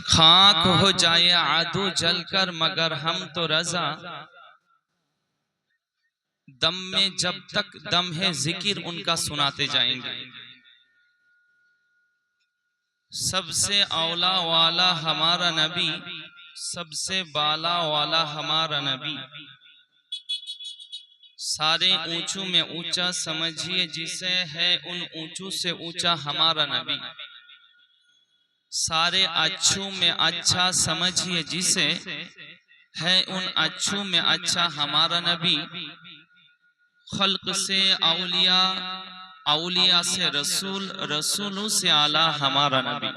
खाक हो जाए आदू जलकर मगर हम तो रजा, दम में जब तक दम है जिक्र उनका सुनाते जाएंगे। सबसे औला वाला हमारा नबी, सबसे बाला वाला हमारा नबी, सारे ऊंचू में ऊंचा समझिए जिसे है उन ऊंचू से ऊंचा हमारा नबी, सारे अच्छों में अच्छा समझिए जिसे है उन अच्छों में अच्छा हमारा नबी, खल्क से औलिया, औलिया से रसूल, रसूलों से आला हमारा नबी।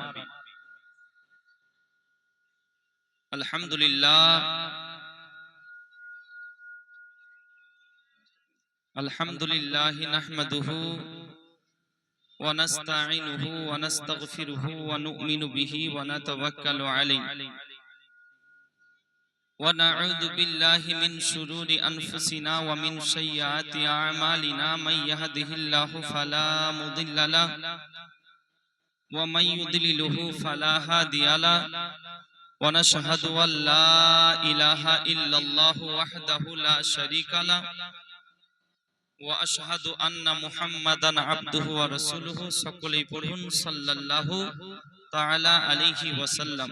अल्हम्दुलिल्लाह अल्हम्दुलिल्लाह नहमदुहु व नस्तईनुहु व नस्तगफिरुहु व नु'मिनु बिही व नतवक्कलु अलैहि व नऊज़ु बिल्लाहि मिन शुरूरि अनफुसिना व मिन सय्यिआति अअमालिना मन यहदिहिल्लाहु फला मुदिल्ल लहु व मन युद्लिलहु फला हादिय लहु व नशहदु अन ला इलाहा इल्लल्लाहु वहदहु ला शरीका लहु व अशहदु अन्ना मुहम्मदन अब्दुहु व रसूलुहु। सकलेई पढ़ुन सल्लल्लाहु ताला अलैहि वसल्लम।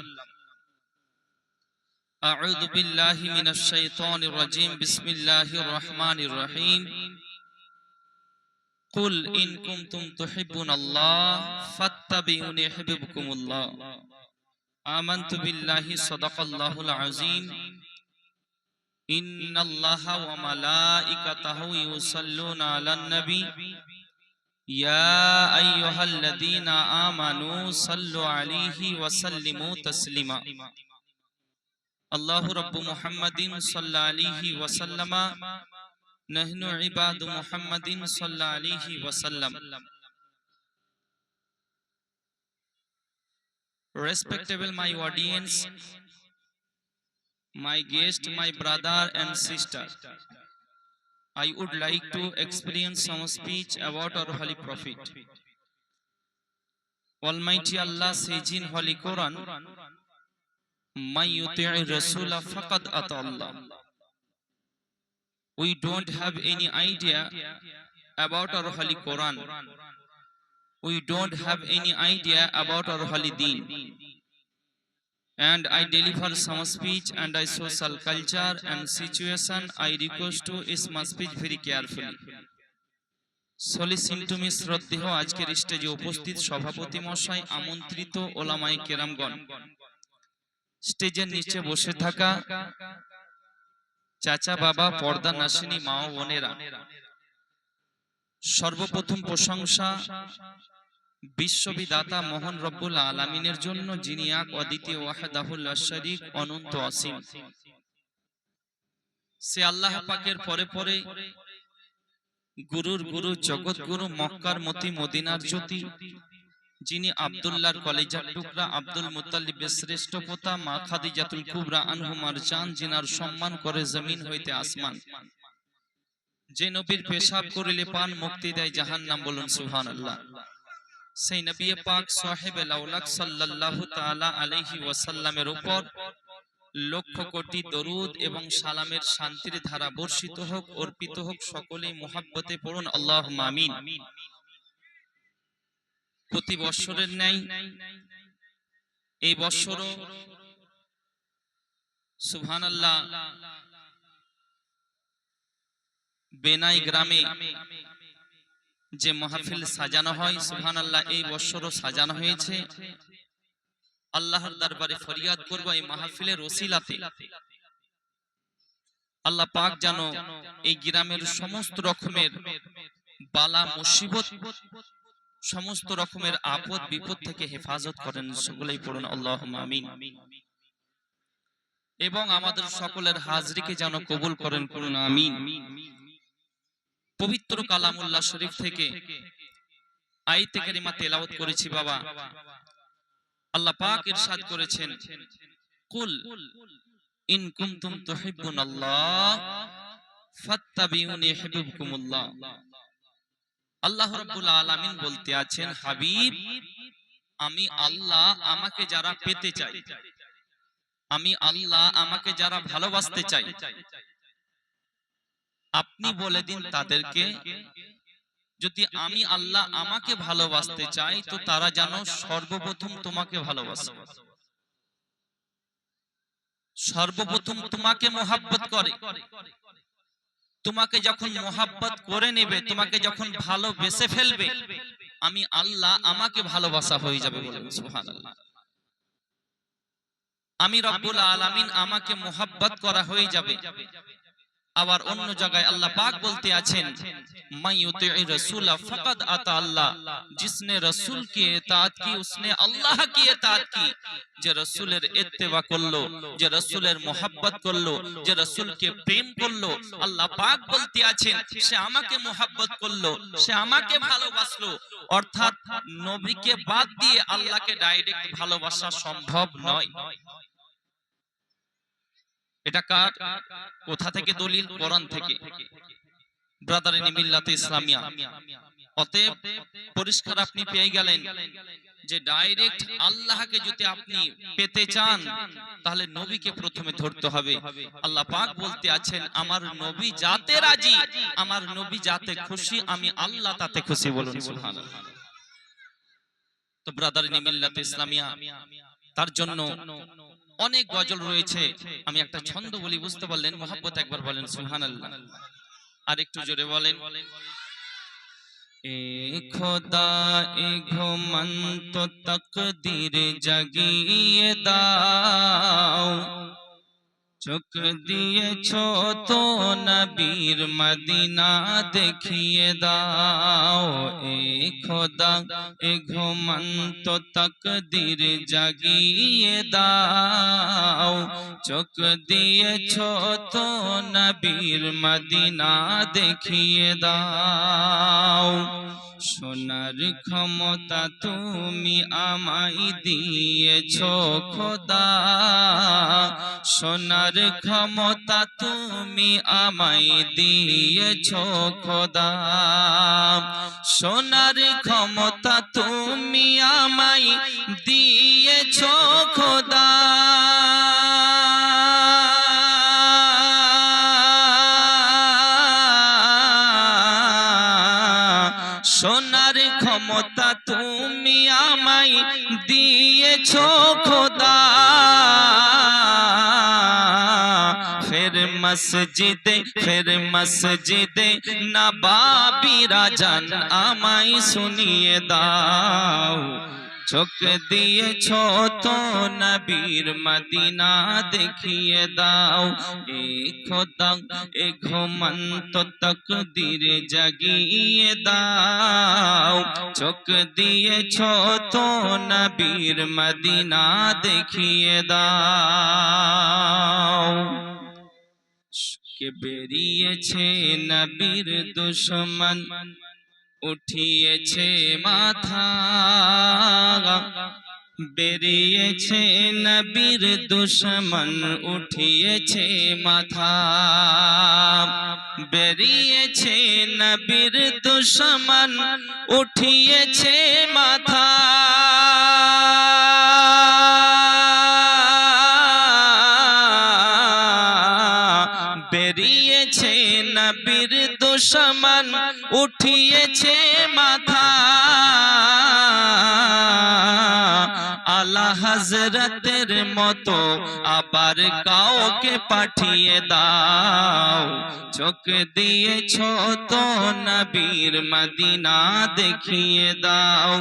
अऊज़ु बिल्लाहि मिनश शैतानिर रजीम। बिस्मिल्लाहिर रहमानिर रहीम। कुल इन कुंतुम तुहिब्बुनल्लाह फत्तबिऊनी युहिब्बुकुमुल्लाह। आमन्तु बिल्लाहि सदक़ल्लाहुल अज़ीम। इन्नल्लाहा व मलाइकतहु युसल्लूना अलन नबी या अय्युहल्लज़ीना आमनू सल्लु अलैहि व सल्लिमू तस्लीमा। अल्लाहु रब्बु मुहम्मदिन सल्लल्लाहु अलैहि वसल्लम नहनु इबादु मुहम्मदिन सल्लल्लाहु अलैहि वसल्लम। Respectable my audience, my guest, my brother and sister, I would like to experience some speech about our Holy Prophet. Almighty Allah says in Holy Quran, "Man yuti'i Rasula faqad ata Allah." We don't have any idea about our Holy Quran. We don't have any idea about our Holy Deen. And I deliver some speech and I social culture and situation. I request to is my speech very carefully. Listen to me শ্রদ্ধেয় আজকের স্টেজে উপস্থিত সভাপতি মশাই, আমন্ত্রিত ওলামায়ে কেরামগণ, স্টেজের নিচে বসে থাকা চাচা বাবা, পর্দা নাশিনী মা ও বোনেরা, সর্বপ্রথম প্রশংসা বিশ্ববিদাতা মহান রব্বুল আলামিনের জন্য, যিনি এক অদ্বিতীয় ওয়াহদাহু লা শারীক, অনন্ত অসীম। সে আল্লাহ পাকের পরে পরে গুরুর গুরু, জগৎ গুরু, মক্কার মতি, মদিনার জ্যোতি, যিনি আব্দুল্লাহর কলেজার টুকরা, আব্দুল মুত্তালিবের শ্রেষ্ঠ পোতা, মা খাদিজাতুল কুবরা আনহুমার জান, যিনার সম্মান করে জমিন হইতে আসমান, যে নবীর পেশাব করিলে পান মুক্তি দেয় জাহান্নাম, বলুন সুবহানাল্লাহ। সেই নবী পাক সাহেবে লাউলাক সাল্লাল্লাহু তাআলা আলাইহি ওয়াসাল্লামের উপর লক্ষ কোটি দরুদ এবং সালামের শান্তির ধারা বর্ষিত হোক, অর্পিত হোক। সকলেই মুহাব্বতে পড়ুন আল্লাহুম্মা আমিন। প্রতি বছরের ন্যায় এই বছরও সুবহানাল্লাহ বেনাই গ্রামে যে মাহফিল সাজানো হয়, সুবহানাল্লাহ, এই বছরও সাজানো হয়েছে। আল্লাহর দরবারে ফরিয়াদ করব এই মাহফিলের ওসিলাতে আল্লাহ পাক যেন এই গ্রামের সমস্ত রকমের বালা মুসিবত, সমস্ত রকমের আপদ বিপদ থেকে হেফাজত করেন। সকলেই পড়ুন আল্লাহুম্মা আমিন। এবং আমাদের সকলের হাজরিকে যেন কবুল করেন, পড়ুন আমিন। পবিত্র কালামুল্লাহ শরীফ থেকে আয়াতে কারিমা তেলাওয়াত করেছি বাবা। আল্লাহ পাক ইরশাদ করেছেন, কুল ইন কুনতুম তুহিব্বুনাল্লাহ ফাত্তাবিউনি ইউহিব্বুকুমুল্লাহ। আল্লাহ রাব্বুল আলামিন বলতে আছেন, হাবিব, আমি আল্লাহ আমাকে যারা পেতে চাই, আমি আল্লাহ আমাকে যারা ভালোবাসতে চাই, আপনি বলে দিন তাদেরকে, যদি আমি আল্লাহ আমাকে ভালোবাসতে চাই তো তারা যেন সর্বপ্রথম তোমাকে ভালোবাসে, সর্বপ্রথম তোমাকে মোহাব্বত করে। তোমাকে যখন মোহাব্বত করে নেবে, তোমাকে যখন ভালোবেসে ফেলবে, আমি আল্লাহ আমাকে ভালোবাসা হয়ে যাবে। বলেন সুবহানাল্লাহ। আমি রব্বুল আলামিন আমাকে মোহাব্বত করা হয়ে যাবে। আবার অন্য জায়গায় আল্লাহ পাক বলতে আছেন, মাইয়ুতি'ই রাসূলা ফাকাদ আতা আল্লাহ, जिसने रसूल की इताअत की उसने अल्लाह की इताअत की। যে রাসূলের ইত্তেবা করলো, যে রাসূলের মোহাব্বত করলো, যে রাসূলকে প্রেম করলো, আল্লাহ পাক বলতে আছেন সে আমাকে মোহাব্বত করলো, সে আমাকে ভালোবাসলো। অর্থাৎ নবীকে বাদ দিয়ে আল্লাহকে ডাইরেক্ট ভালোবাসা সম্ভব নয়। এটা কার কোথা থেকে দলিল? কোরআন থেকে। ব্রাদারিন মিল্লাতে ইসলামিয়া। অতএব পরিষ্কার আপনি পেয়ে গেলেন যে ডাইরেক্ট আল্লাহকে যদি আপনি পেতে চান তাহলে নবীকে প্রথমে ধরতে হবে। আল্লাহ পাক বলতে আছেন, আমার নবী যাতে রাজি, আমার নবী যাতে খুশি, আমি আল্লাহ তাতে খুশি। বলুন সুবহানাল্লাহ। তো ব্রাদারিন মিল্লাতে ইসলামিয়া, তার জন্য অনেক গজল রয়েছে। আমি একটা ছন্দ বলি, বুঝতে পারলেন? মোহাব্বত একবার বলেন সুবহানাল্লাহ, আর একটু জোরে বলেন। এ খোদা এ ঘুমন্ত তকদীর জাগিয়ে দাও, চোখ দিয়েছো তো নবীর মদিনা দেখিয়ে দাও। এ খোদা এ ঘুমন্ত তকদীর জাগিয়ে দাও, চোখ দিয়েছো তো নবীর মদিনা দেখিয়ে দাও। সোনার ক্ষমতা তুমি আমায় দিয়েছো খোদা, সোনার ক্ষমতা তুমি আমায় দিয়েছো খোদা, সোনার ক্ষমতা তুমি আমায় দিয়েছো খোদা। সোনার ক্ষমতা তুমি আমায় দিয়েছো খোদা, ফের মসজিদে নবাবিরা জান আমায় শুনিয়ে দাও। চোখ দিয়েছো তো নবীর মদিনা দেখিয়ে দাও। এ খোদা এ ঘুমন্ত তকদীর জাগিয়ে দাও, চোখ দিয়েছো তো নবীর মদিনা দেখিয়ে দাও। কে বেরিয়েছে নবীর দুশমন, উঠিয়েছে মাথা, বেরিয়েছে নবীর দুশমন, উঠিয়েছে মাথা, বেরিয়েছে নবীর দুশমন, উঠিয়েছে মাথা। বেরিয়েছে নবীর দুশমন, উঠিয়েছে মাথা। আলা হযরতের মতো আবার কাউকে পাঠিয়ে দাও। চোখ দিয়েছো তো নবীর মদিনা দেখিয়ে দাও।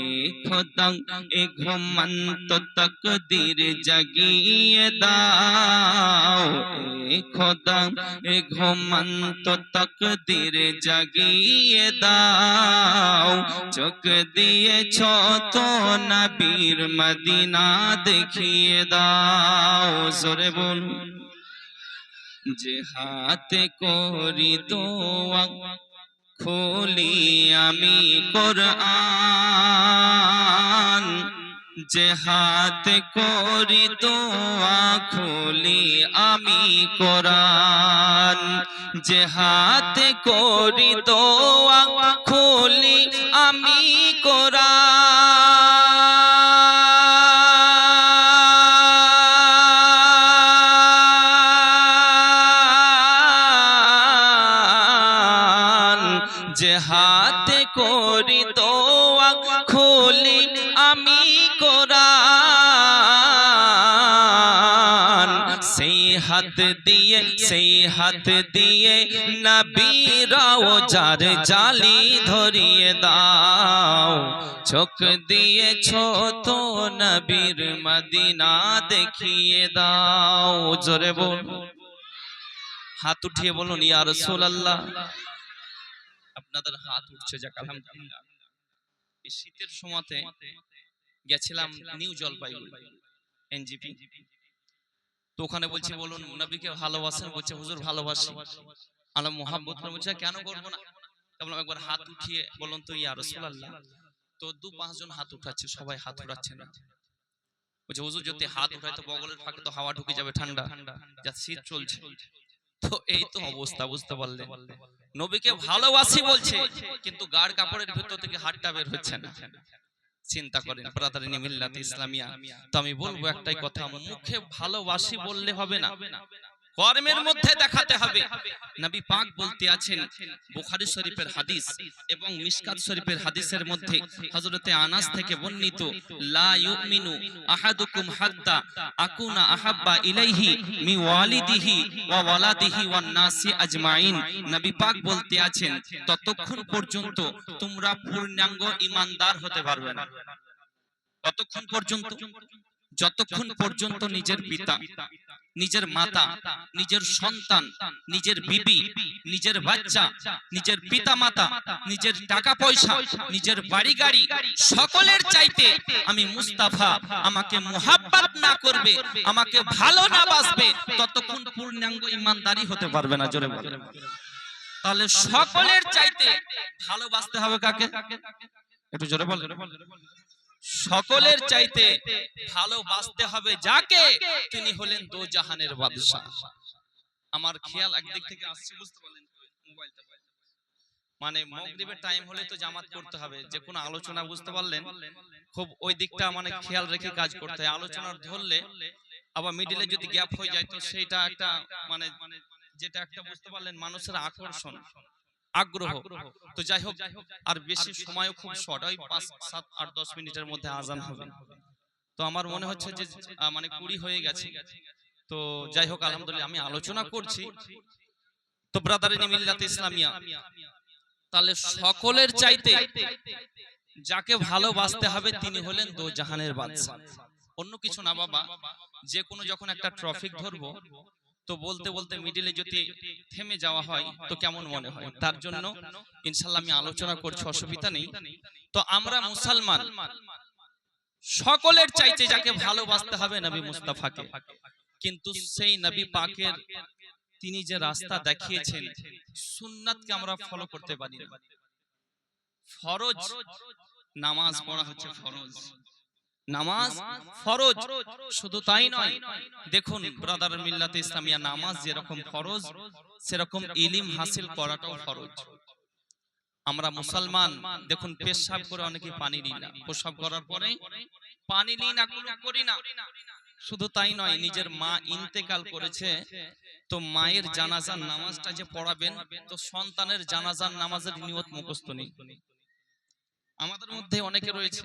এ খোদা এ ঘুমন্ত তকদীর জাগিয়ে দাও। এ খোদা এ ঘুমন্ত তকদীর জাগিয়ে দাও। চোখ দিয়েছো তো নবীর মদিনা দেখিয়ে দাও। জোরে বলুন। যে হাতে করি দোয়া খুলি আমি কোরআন, যে হাতে করি দোয়া খুলি আমি কোরআন, যে হাতে করি দোয়া খুলি আমি কোরআন। হাত দিয়ে সেই হাত দিয়ে নবীরাও যার জালি ধরিয়ে দাও চোখ দিয়েছো তো নবীর মদিনা দেখিয়ে দাও জোরে বল হাত উঠিয়ে বলুন ইয়া রাসূলুল্লাহ আপনাদের হাত উঠছে যাক আলহামদুলিল্লাহ এই শীতের সময়তে গেছিলাম নিউ জলপাইগুড়ি এনজিপি তো ওখানে বলছি বলুন নবীকে ভালোবাসেন বলছে হুজুর ভালোবাসি আল্লাহ মোহাব্বত করে বলছে কেন করব না বললাম একবার হাত উঠিয়ে বলুন তো ইয়া রাসূলুল্লাহ তো 2-5 জন হাত উঠাচ্ছে সবাই হাত উঠাচ্ছে না বলছে হুজুর যদি হাত উঠায় তো বগলের ফাঁকে তো হাওয়া ঢুকে যাবে ঠান্ডা যা শীত চলছে তো এই তো অবস্থা বুঝতে পারলেন নবীকে ভালোবাসি বলছে কিন্তু গাড় কাপড়ের ভিতর থেকে হাতটা বের হচ্ছে না চিন্তা করেন ব্রাদারিনী মিল্লাত ইসলামিয়া তো আমি বলবো একটাই কথা মুখে ভালোবাসি বললে হবে না কর্মের মধ্যে দেখাতে হবে নবী পাক বলতে আছেন বুখারী শরীফের হাদিস এবং মিশকাত শরীফের হাদিসের মধ্যে হযরতে আনাস থেকে বর্ণিত লা ইউমিনু আহাদুকুম হাত্তা আকুনা আহাব্বা ইলাইহি মি ওয়ালিদিহি ওয়া ওয়ালাদিহি ওয়ান নাসি আজমাইন নবী পাক বলতে আছেন ততক্ষণ পর্যন্ত তোমরা পূর্ণাঙ্গ ঈমানদার হতে পারবে না ততক্ষণ পর্যন্ত যতক্ষণ পর্যন্ত নিজের পিতা নিজের মাতা নিজের সন্তান নিজের বিবি নিজের বাচ্চা নিজের পিতামাতা নিজের টাকা পয়সা নিজের বাড়ি গাড়ি সকলের চাইতে আমি মুস্তাফা আমাকে মুহাব্বত না করবে আমাকে ভালো না বাসবে ততক্ষণ পূর্ণাঙ্গ ঈমানদারি হতে পারবে না জোরে বলেন তাহলে সকলের চাইতে ভালোবাসতে হবে কাকে একটু জোরে বলেন সকলের চাইতে ভালোবাসতে হবে যাকে তিনি হলেন দো জাহানের বাদশা আমার খেয়াল একদিক থেকে আসছে বুঝতে পারলেন মোবাইলটা মানে মাগরিবের টাইম হলে তো জামাত করতে হবে যে কোনো আলোচনা বুঝতে পারলেন খুব ওই দিকটা মানে খেয়াল রেখে কাজ করতে হয় আলোচনার ধরলে আবার মিডলে যদি গ্যাপ হয়ে যায় তো সেইটা একটা মানে যেটা একটা বুঝতে পারলেন মানুষের আকর্ষণ আগ্রহ তো যাই হোক আর বেশি সময়ও খুব শর্ট ওই 5-7-8-10 মিনিটের মধ্যে আজান হবে তো আমার মনে হচ্ছে যে মানে 20 হয়ে গেছে তো যাই হোক আলহামদুলিল্লাহ আমি আলোচনা করছি তো ব্রাদারিনী মিল্লাত ইসলামিয়া তাহলে সকলের চাইতে যাকে ভালোবাসতে হবে তিনি হলেন দো জাহানের বাদশা অন্য কিছু না বাবা যে কোনো যখন একটা ট্রাফিক ধরবো তো বলতে বলতে মিডলে যদি থেমে যাওয়া হয় তো কেমন মনে হয় তার জন্য ইনশাআল্লাহ আমি আলোচনা করছি অসুবিধা নেই তো আমরা মুসলমান সকলের চাইতে যাকে ভালোবাসতে হবে নবী মুস্তাফাকে কিন্তু সেই নবী পাকের তিনি যে রাস্তা দেখিয়েছেন সুন্নাতকে আমরা ফলো করতে পারি না ফরজ নামাজ পড়া হচ্ছে ফরজ নামাজ ফরজ শুধু তাই নয় দেখুন ব্রাদার মিল্লাত ইসলামিয়া নামাজ যেরকম ফরজ সেরকম ইলম হাসিল করাটাও ফরজ আমরা মুসলমান দেখুন পেশাব করে অনেকে পানি নিই না পেশাব করার পরে পানি নিই না কুলুপ করি না শুধু তাই নয় নিজের মা ইন্তেকাল করেছে তো মায়ের জানাজার নামাজটা যে পড়াবেন তো সন্তানের জানাজার নামাজের নিয়ত মুখস্থ নেই আমাদের মধ্যে অনেকে রয়েছে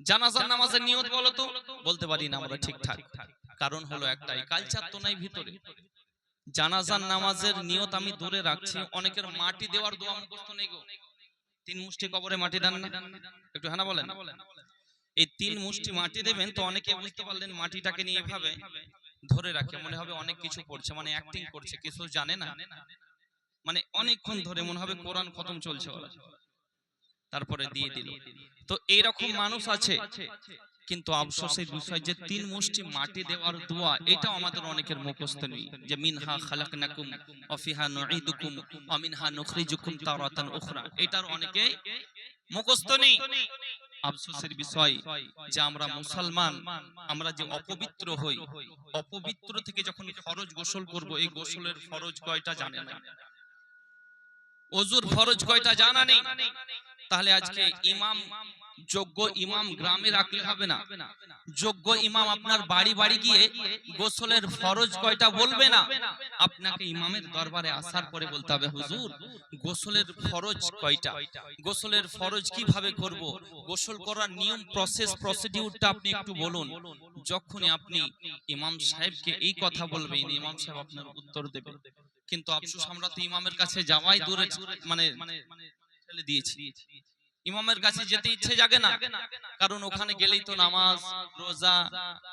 জানাজার নামাজের নিয়ত বলো তো বলতে পারি না আমরা ঠিকঠাক কারণ হলো একটাই কালচার তো নাই ভিতরে জানাজার নামাজের নিয়ত আমি দূরে রাখছি অনেকের মাটি দেওয়ার দোয়া মুখস্থ নেই গো 3 মুষ্টি কবরে মাটি দেন না একটু হ্যাঁ বলেন এই 3 মুষ্টি মাটি দেবেন তো অনেকে বুঝতে পারলেন মাটিটাকে নিয়ে ভাবে ধরে রাখে মনে হবে অনেক কিছু করছে মানে অ্যাক্টিং করছে কিছু জানে না মানে অনেকক্ষণ ধরে মনে হবে কোরআন খতম চলছে ওরা তারপরে দিয়ে দিল তো এইরকম মানুষ আছে কিন্তু আফসোসের বিষয় যে 3 মুষ্টি মাটি দেওয়ার দোয়া এটা আমাদের অনেকের মুখস্থ নেই যে মিনহা খালাকনাকুম ওয়া ফিহা নুঈদুকুম ওয়া মিনহা নুখরিজুকুম তারাতান উখরা এটার অনেকে মুখস্থ নেই আফসোসের বিষয় যে আমরা মুসলমান আমরা যে অপবিত্র হই অপবিত্র থেকে যখন ফরজ গোসল করব এই গোসলের ফরজ কয়টা জানে না ওযুর ফরজ কয়টা জানা নেই তাহলে আজকে ইমাম যোগ্য ইমাম গ্রামে রাখলে হবে না, যোগ্য ইমাম আপনার বাড়ি বাড়ি গিয়ে গোসলের ফরজ কয়টা বলবে না, আপনাকে ইমামের দরবারে আসার পরে বলতে হবে, হুজুর গোসলের ফরজ কয়টা, গোসলের ফরজ কিভাবে করব, গোসল করার নিয়ম প্রসেস প্রসিডিউরটা আপনি একটু বলুন। যখনই আপনি ইমাম সাহেবকে এই কথা বলবেন, ইমাম সাহেব আপনার উত্তর দেবে। কিন্তু আফসোস, আমরা তো ইমামের কাছে যাওয়াই দূরে মানে ফেলে দিয়েছি। ইমামের কাছে যেতে ইচ্ছে জাগে না, কারণ ওখানে গেলেই তো নামাজ রোজা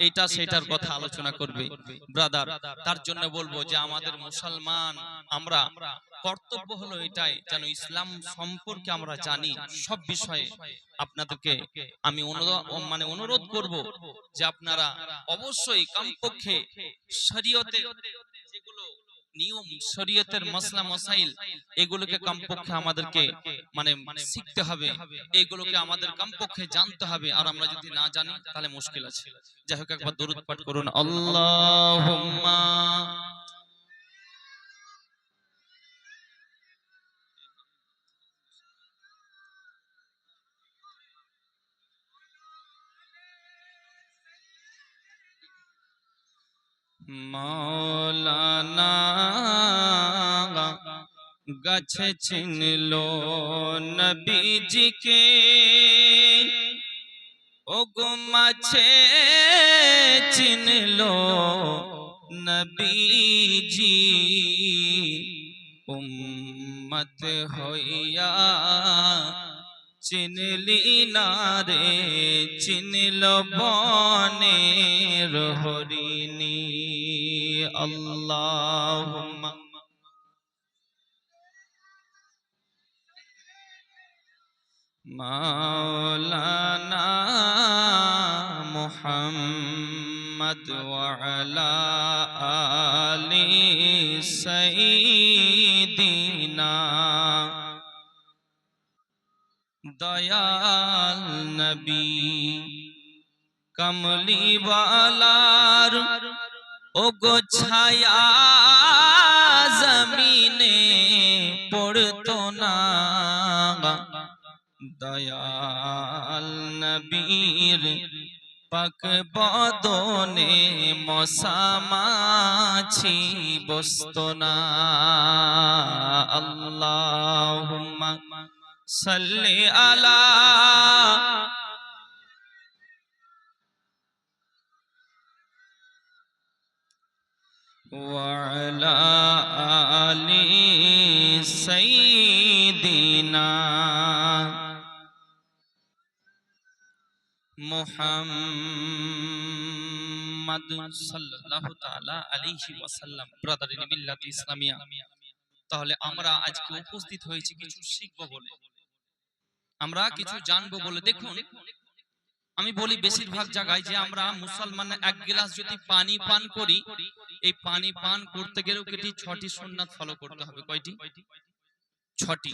এইটা সেটার কথা আলোচনা করবে। ব্রাদার, তার জন্য বলবো যে আমাদের মুসলমান আমরা কর্তব্য হলো এটাই, যেন ইসলাম সম্পর্কে আমরা জানি সব বিষয়ে। আপনাদেরকে আমি অনুরোধ করব যে আপনারা অবশ্যই কমপক্ষে শরীয়তের যেগুলো নিয়ম, শরীয়তের মাসলা মাসাইল, এগুলোকে কমপক্ষে আমাদেরকে শিখতে হবে, এগুলোকে আমাদের কমপক্ষে জানতে হবে। আর আমরা যদি না জানি তাহলে মুশকিল আছে। যাই হোক, একবার দরুদ পাঠ করুন, আল্লাহুম্মা মাওলানা গাছে চিনলো নবীজিকে, ও গো মাছে চিনলো নবীজি, উম্মত হইয়া চিনলি না রে, চিনল বনের হরিণী। আল্লাহুম্মা মাওলানা মুহাম্মদ ওয়া আলা আলি সাইয়্যিদিনা, দয়াল নবী কমলিওয়ালার ও গো ছায়া জমিনে পড়তো না, দয়াল নবীর পাক বদনে মশা মাছি বসতো না। আল্লাহুম্মা সাল্লি আলা ওয়া আলা আলি সাইয়্যিদিনা মুহাম্মদ সাল্লাল্লাহু তাআলা আলাইহি ওয়াসাল্লাম। ব্রাদার ইন মিল্লাত ইসলামিয়া, তাহলে আমরা আজকে উপস্থিত হয়েছি কিছু শিখবো বলে, আমরা কিছু জানবো বলে। দেখুন, আমি বলি বেশিরভাগ জায়গায় যে আমরা মুসলমান এক গ্লাস যদি পানি পান করি, এই পানি পান করতে গেলেও কেটে 6টি সুন্নাত ফলো করতে হবে। কয়টি? 6টি।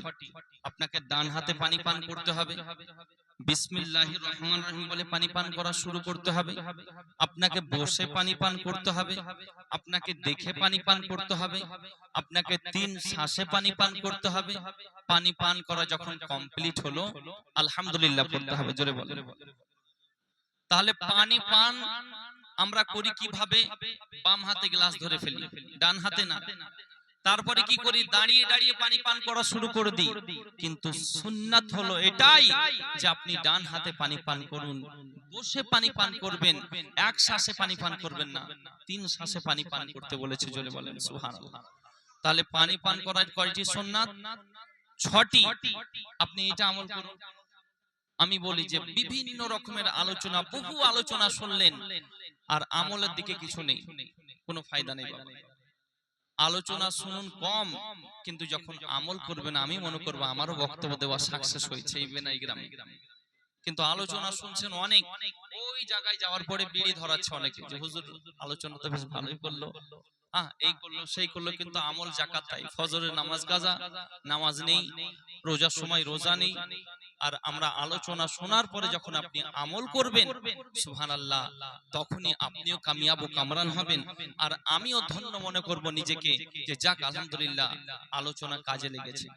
আপনাকে ডান হাতে পানি পান করতে হবে, বিসমিল্লাহির রহমানির রহিম বলে পানি পান করা শুরু করতে হবে। আপনাকে বসে পানি পান করতে হবে, আপনাকে দেখে পানি পান করতে হবে, আপনাকে 3 শ্বাসে পানি পান করতে হবে। পানি পান করা যখন কমপ্লিট হলো, আলহামদুলিল্লাহ পড়তে হবে। জোরে বলেন। তাহলে পানি পান আমরা করি কিভাবে? বাম হাতে গ্লাস ধরে ফেলি, ডান হাতে না। তারপরে কি করি? দাঁড়িয়ে দাঁড়িয়ে পানি পান করা শুরু করে দিই। কিন্তু সুন্নাত হলো এটাই যে আপনি ডান হাতে পানি পান করুন, বসে পানি পান করবেন, এক শ্বাসে পানি পান করবেন না, 3 শ্বাসে পানি পান করতে বলেছে। জোরে বলেন সুবহানাল্লাহ। তাহলে পানি পান করার কয়টি সুন্নাত? 6টি। আপনি এটা আমল করুন। আমি বলি যে বিভিন্ন রকমের আলোচনা, বহু আলোচনা শুনলেন, আর আমলের দিকে কিছু নেই, কোনো ফায়দা নেই। আলোচনা শুনুন কম, কিন্তু যখন আমল করবেন, আমি মনে করবো আমারও বক্তব্য দেওয়া সাকসেস হয়েছে এই বেনাই গ্রামে। কিন্তু আলোচনা শুনছেন অনেক, ওই জায়গায় যাওয়ার পরে বিড়ি ধরাচ্ছে অনেকে, যে হুজুর আলোচনা তো বেশ ভালোই করলো, এই করলো সেই করলো, কিন্তু আমল জাকাত তাই, ফজরের নামাজ গাজা, নামাজ নেই, রোজার সময় রোজা নেই। আর আমরা আলোচনা শোনার পরে যখন আপনি আমল করবেন, সুবহানাল্লাহ, তখনই আপনিও কামিয়াব ও কামরান হবেন। আর আমিও ধন্য মনে করব নিজেকে, যে যাক আলহামদুলিল্লাহ আলোচনা কাজে লেগেছে।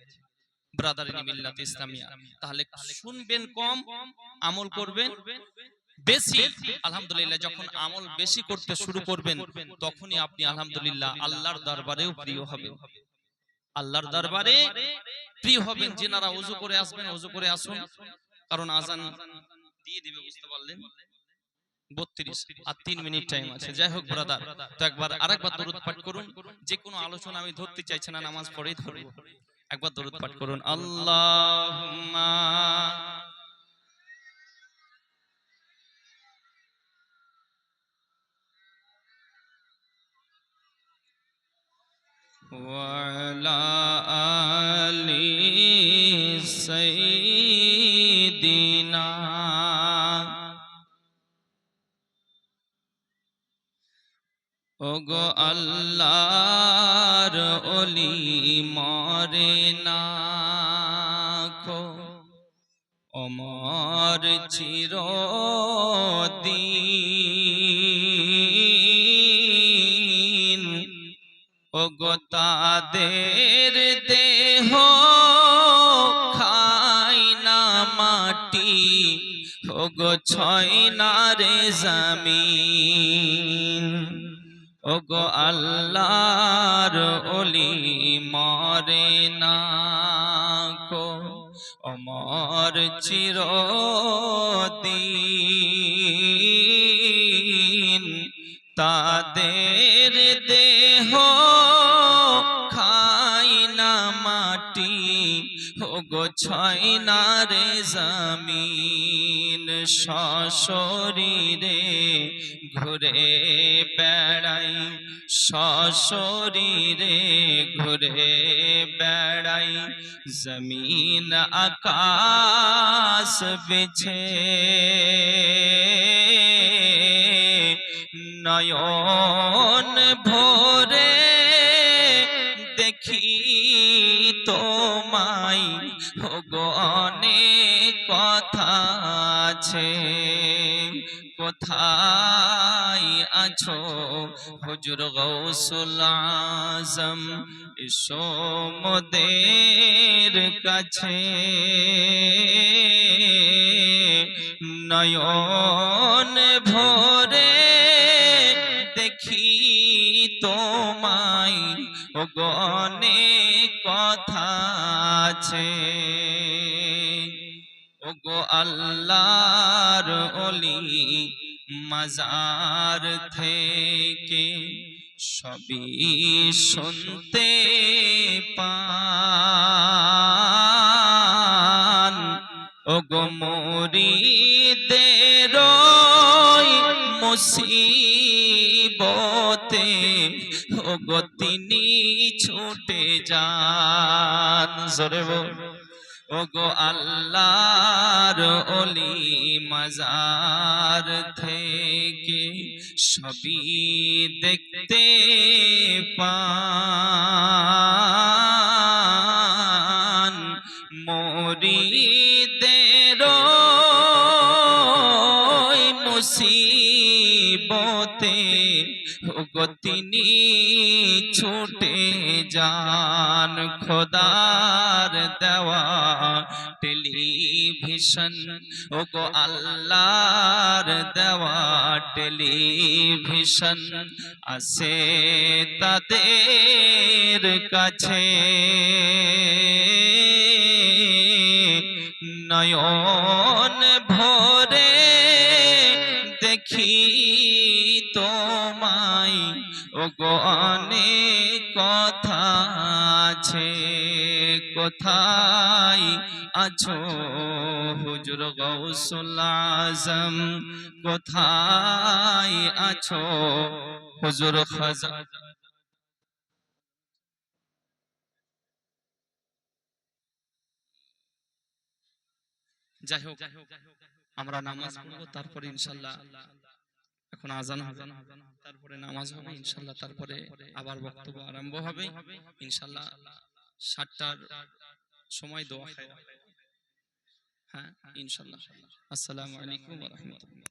ব্রাদারিনী মিল্লাত ইসলামিয়া। তাহলে শুনবেন কম, আমল করবেন বেশি। আলহামদুলিল্লাহ, যখন আমল বেশি করতে শুরু করবেন তখনই আপনি আলহামদুলিল্লাহ আল্লাহর দরবারেও প্রিয় হবেন, আল্লাহর দরবারে প্রিয় হবেন। যিনারা ওযু করে আসবেন ওযু করে আসুন, কারণ আজান দিয়ে দিবে, বুঝতে পারলেন? 32 আর 3 মিনিট টাইম আছে। যাই হোক ব্রাদার, তো একবার আরেকবার দরুদ পাঠ করুন। যে কোনো আলোচনা আমি ধরতে চাইছি না, নামাজ পড়েই ধরব। একবার দরুদ পাঠ করুন। আল্লাহুম্মা ওয়া আলা আলি সাইয়্যিদিনা। ওগো আল্লাহর ওলি মরে না খো, অমর চিরদিন। ওগো তাদের দেহ খায় না মাটি, ওগো ছয় না রে জমিন। ওগো আল্লাহর ওলি মরে না কো, অমর চিরদিন। তাদের দেহ খায় না মাটি, ওগো ছয় না রে জমিন। সশরীরে ঘুরে বেড়াই, সশরীরে ঘুরে বেড়াই, জমিন আকাশ বিছে। নয়ন ভরে দেখি তোমায়, ওগো অনেক কথা আছে। কোথায় আছো হুজুর গৌসুল আজম, এসো মোদের কাছে। নয়ন ভরে দেখি তোমায়, ওগো অনেক কথা আছে। ওগো আল্লাহর ওলি মাজার থেকে সবই শুনতে পান। ওগো মুরিদের মুসিবতে, ওগো তিনি ছুটে যান। জোরে বল। ওগো আল্লাহর ওলি মাজার থেকে সবই দেখতে পান। মুরিদের মুসিবতে, ওগো তিনি ছুটে যান। খোদার দেওয়া টেলিভিশন, ওগো আল্লাহর দেওয়া টেলিভিশন আছে তাদের কাছে। নয়ন ভরে দেখি তোমায়, ওগো অনেক কথা আছে। কোথায় আছো হুজুর গৌসুল আজম, কোথায় আছো হুজুর খাজা। যাই হোক, আমরা নামাজ পড়বো, তারপরে ইনশাআল্লাহ এখন আজান হবে, তারপরে নামাজ হবে ইনশাআল্লাহ, তারপরে আবার বক্তব্য আরম্ভ হবে ইনশাআল্লাহ। 7টার সময় দোয়া হয়। হ্যাঁ ইনশাআল্লাহ। আসসালামু আলাইকুম ওয়া রাহমাতুল্লাহ।